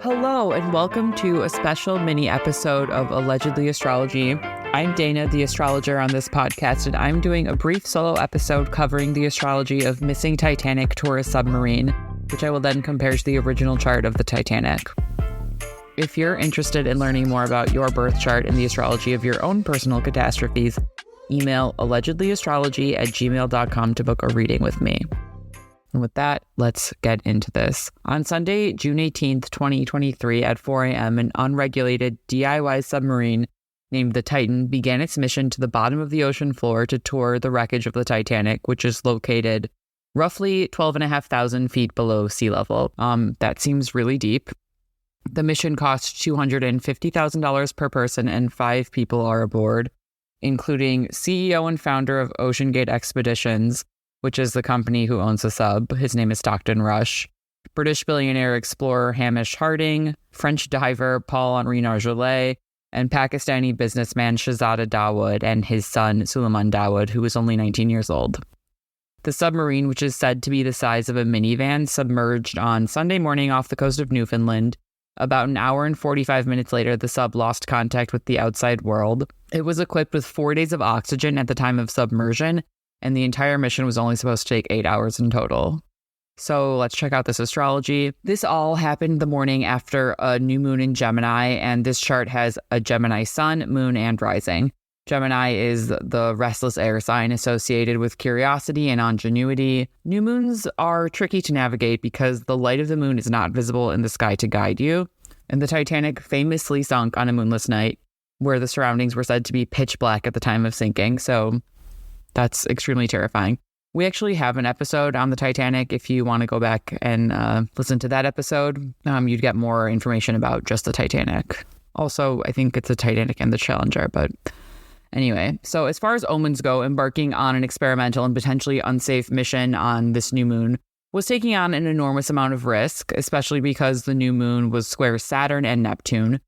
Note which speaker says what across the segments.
Speaker 1: Hello, and welcome to a special mini episode of Allegedly Astrology. I'm Dana, the astrologer on this podcast, and I'm doing a brief solo episode covering the astrology of missing Titanic tourist submarine, which I will then compare to the original chart of the Titanic. If you're interested in learning more about your birth chart and the astrology of your own personal catastrophes, email allegedlyastrology@gmail.com to book a reading with me. And with that, let's get into this. On Sunday, June 18th, 2023 at 4 a.m., an unregulated DIY submarine named the Titan began its mission to the bottom of the ocean floor to tour the wreckage of the Titanic, which is located roughly 12,500 feet below sea level. That seems really deep. The mission cost $250,000 per person, and 5 people are aboard, including CEO and founder of OceanGate Expeditions, which is the company who owns the sub. His name is Stockton Rush. British billionaire explorer Hamish Harding, French diver Paul-Henri Nargeolet, and Pakistani businessman Shahzada Dawood and his son Suleiman Dawood, who was only 19 years old. The submarine, which is said to be the size of a minivan, submerged on Sunday morning off the coast of Newfoundland. About an hour and 45 minutes later, the sub lost contact with the outside world. It was equipped with 4 days of oxygen at the time of submersion, and the entire mission was only supposed to take 8 hours in total. So let's check out this astrology. This all happened the morning after a new moon in Gemini, and this chart has a Gemini sun, moon, and rising. Gemini is the restless air sign associated with curiosity and ingenuity. New moons are tricky to navigate because the light of the moon is not visible in the sky to guide you, and the Titanic famously sunk on a moonless night, where the surroundings were said to be pitch black at the time of sinking, so that's extremely terrifying. We actually have an episode on the Titanic. If you want to go back and listen to that episode, you'd get more information about just the Titanic. Also, I think it's the Titanic and the Challenger, but anyway. So as far as omens go, embarking on an experimental and potentially unsafe mission on this new moon was taking on an enormous amount of risk, especially because the new moon was square Saturn and Neptune.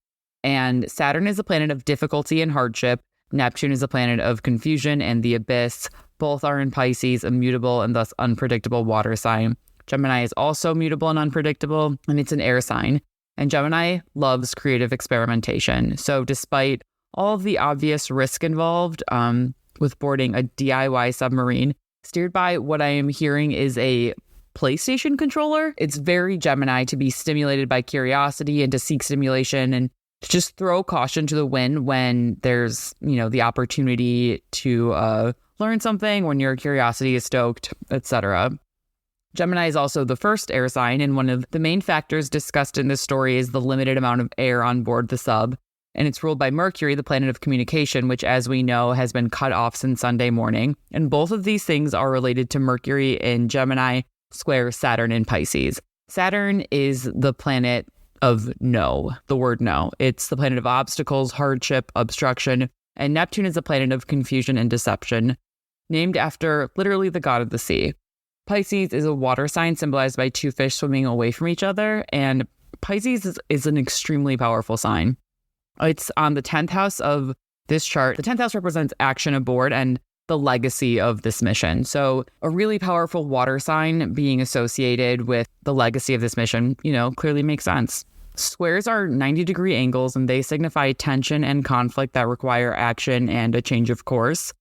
Speaker 1: And Saturn is a planet of difficulty and hardship. Neptune is a planet of confusion and the abyss. Both are in Pisces, a mutable and thus unpredictable water sign. Gemini is also mutable and unpredictable, and it's an air sign. And Gemini loves creative experimentation. So despite all of the obvious risk involved with boarding a DIY submarine, steered by what I am hearing is a PlayStation controller, it's very Gemini to be stimulated by curiosity and to seek stimulation and to just throw caution to the wind when there's, the opportunity to learn something, when your curiosity is stoked, etc. Gemini is also the first air sign, and one of the main factors discussed in this story is the limited amount of air on board the sub. And it's ruled by Mercury, the planet of communication, which, as we know, has been cut off since Sunday morning. And both of these things are related to Mercury in Gemini, square Saturn in Pisces. Saturn is the planet of no, the word no. It's the planet of obstacles, hardship, obstruction, and Neptune is a planet of confusion and deception, named after literally the god of the sea. Pisces is a water sign symbolized by 2 fish swimming away from each other, and Pisces is an extremely powerful sign. It's on the 10th house of this chart. The 10th house represents action aboard and the legacy of this mission. So a really powerful water sign being associated with the legacy of this mission, clearly makes sense. Squares are 90-degree angles, and they signify tension and conflict that require action and a change of course.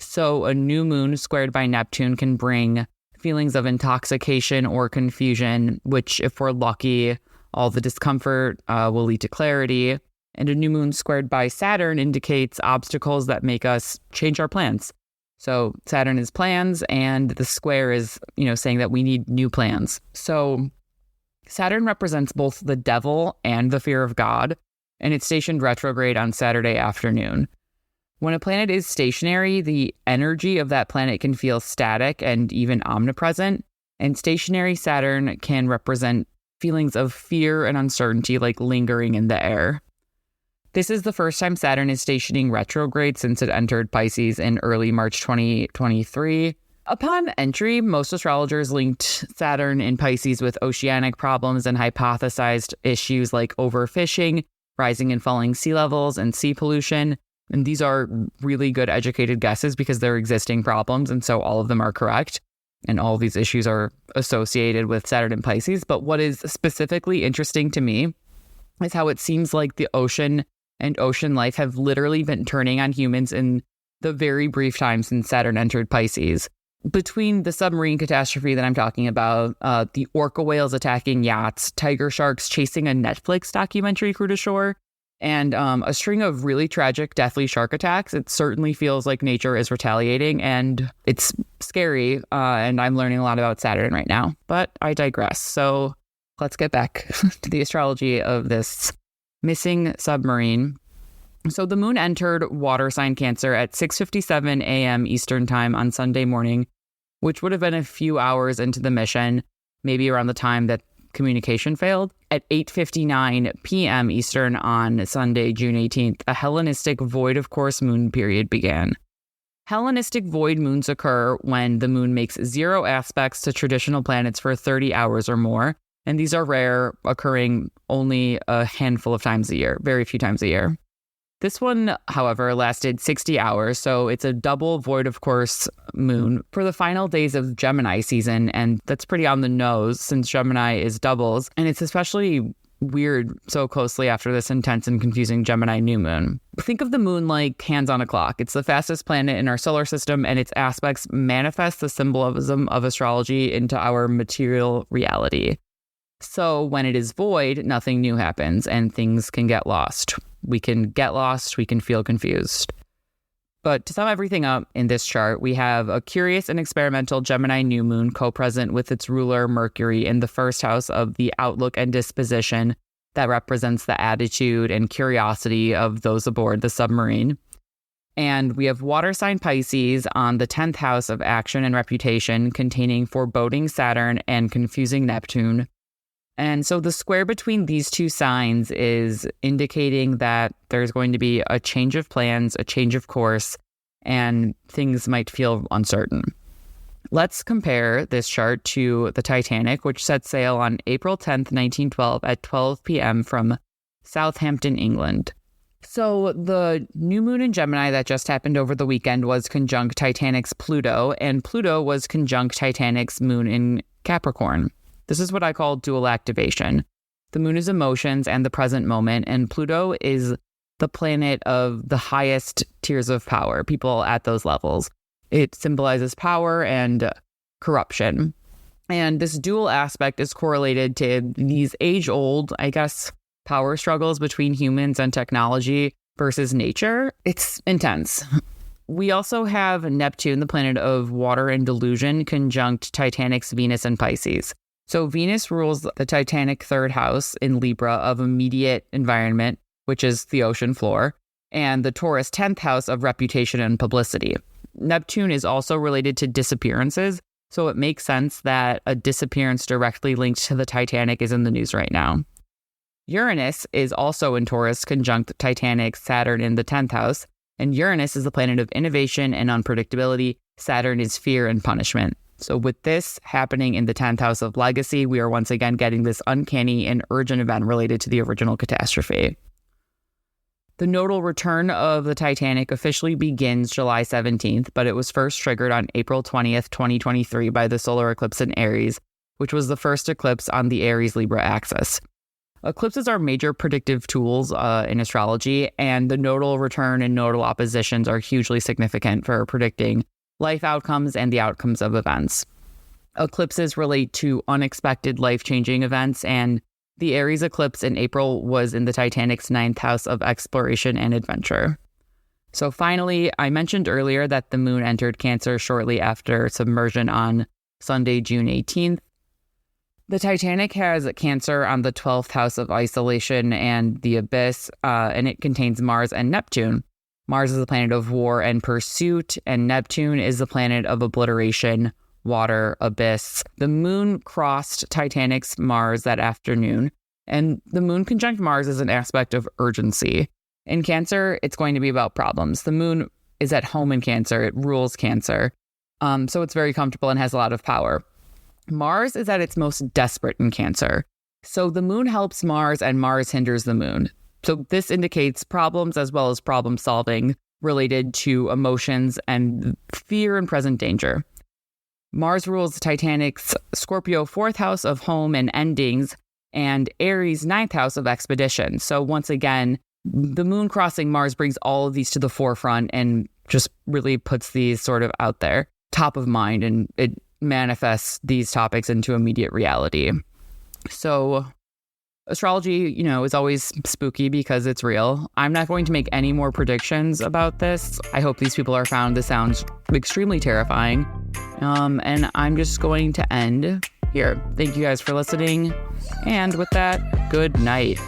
Speaker 1: So a new moon squared by Neptune can bring feelings of intoxication or confusion, which, if we're lucky, all the discomfort will lead to clarity. And a new moon squared by Saturn indicates obstacles that make us change our plans. So Saturn is plans, and the square is, saying that we need new plans. So Saturn represents both the devil and the fear of God, and it's stationed retrograde on Saturday afternoon. When a planet is stationary, the energy of that planet can feel static and even omnipresent, and stationary Saturn can represent feelings of fear and uncertainty, like lingering in the air. This is the first time Saturn is stationing retrograde since it entered Pisces in early March 2023. Upon entry, most astrologers linked Saturn in Pisces with oceanic problems and hypothesized issues like overfishing, rising and falling sea levels, and sea pollution. And these are really good educated guesses because they're existing problems, and so all of them are correct. And all these issues are associated with Saturn and Pisces. But what is specifically interesting to me is how it seems like the ocean and ocean life have literally been turning on humans in the very brief time since Saturn entered Pisces. Between the submarine catastrophe that I'm talking about, the orca whales attacking yachts, tiger sharks chasing a Netflix documentary crew to shore, and a string of really tragic, deathly shark attacks, it certainly feels like nature is retaliating, and it's scary, and I'm learning a lot about Saturn right now. But I digress. So let's get back to the astrology of this missing submarine. So the moon entered water sign Cancer at 6:57 a.m. Eastern time on Sunday morning, which would have been a few hours into the mission, maybe around the time that communication failed. At 8:59 p.m. Eastern on Sunday, June 18th, a Hellenistic void of course moon period began. Hellenistic void moons occur when the moon makes 0 aspects to traditional planets for 30 hours or more, and these are rare, occurring only a handful of times a year, very few times a year. This one, however, lasted 60 hours, so it's a double void of course moon for the final days of Gemini season, and that's pretty on the nose since Gemini is doubles, and it's especially weird so closely after this intense and confusing Gemini new moon. Think of the moon like hands on a clock. It's the fastest planet in our solar system, and its aspects manifest the symbolism of astrology into our material reality. So when it is void, nothing new happens, and things can get lost. We can get lost, we can feel confused. But to sum everything up in this chart, we have a curious and experimental Gemini new moon co-present with its ruler Mercury in the first house of the outlook and disposition that represents the attitude and curiosity of those aboard the submarine. And we have water sign Pisces on the 10th house of action and reputation, containing foreboding Saturn and confusing Neptune. And so the square between these two signs is indicating that there's going to be a change of plans, a change of course, and things might feel uncertain. Let's compare this chart to the Titanic, which set sail on April 10th, 1912 at 12 p.m. from Southampton, England. So the new moon in Gemini that just happened over the weekend was conjunct Titanic's Pluto, and Pluto was conjunct Titanic's moon in Capricorn. This is what I call dual activation. The moon is emotions and the present moment, and Pluto is the planet of the highest tiers of power, people at those levels. It symbolizes power and corruption. And this dual aspect is correlated to these age-old, I guess, power struggles between humans and technology versus nature. It's intense. We also have Neptune, the planet of water and delusion, conjunct Titanic's Venus and Pisces. So Venus rules the Titanic third house in Libra of immediate environment, which is the ocean floor, and the Taurus 10th house of reputation and publicity. Neptune is also related to disappearances, so it makes sense that a disappearance directly linked to the Titanic is in the news right now. Uranus is also in Taurus, conjunct Titanic, Saturn in the 10th house, and Uranus is the planet of innovation and unpredictability. Saturn is fear and punishment. So with this happening in the 10th house of legacy, we are once again getting this uncanny and urgent event related to the original catastrophe. The nodal return of the Titanic officially begins July 17th, but it was first triggered on April 20th, 2023 by the solar eclipse in Aries, which was the first eclipse on the Aries-Libra axis. Eclipses are major predictive tools in astrology, and the nodal return and nodal oppositions are hugely significant for predicting life outcomes and the outcomes of events. Eclipses relate to unexpected life-changing events, and the Aries eclipse in April was in the Titanic's 9th house of exploration and adventure. So finally, I mentioned earlier that the moon entered Cancer shortly after submersion on Sunday, June 18th. The Titanic has Cancer on the 12th house of isolation and the abyss, and it contains Mars and Neptune. Mars is the planet of war and pursuit, and Neptune is the planet of obliteration, water, abyss. The moon crossed Titanic's Mars that afternoon, and the moon conjunct Mars is an aspect of urgency. In Cancer, it's going to be about problems. The moon is at home in Cancer. It rules Cancer. So it's very comfortable and has a lot of power. Mars is at its most desperate in Cancer. So the moon helps Mars and Mars hinders the moon. So this indicates problems as well as problem solving related to emotions and fear and present danger. Mars rules the Titanic's Scorpio 4th house of home and endings, and Aries 9th house of expedition. So once again, the moon crossing Mars brings all of these to the forefront and just really puts these sort of out there, top of mind, and it manifests these topics into immediate reality. So astrology, is always spooky because it's real. I'm not going to make any more predictions about this. I hope these people are found. This sounds extremely terrifying. And I'm just going to end here. Thank you guys for listening. And with that, good night.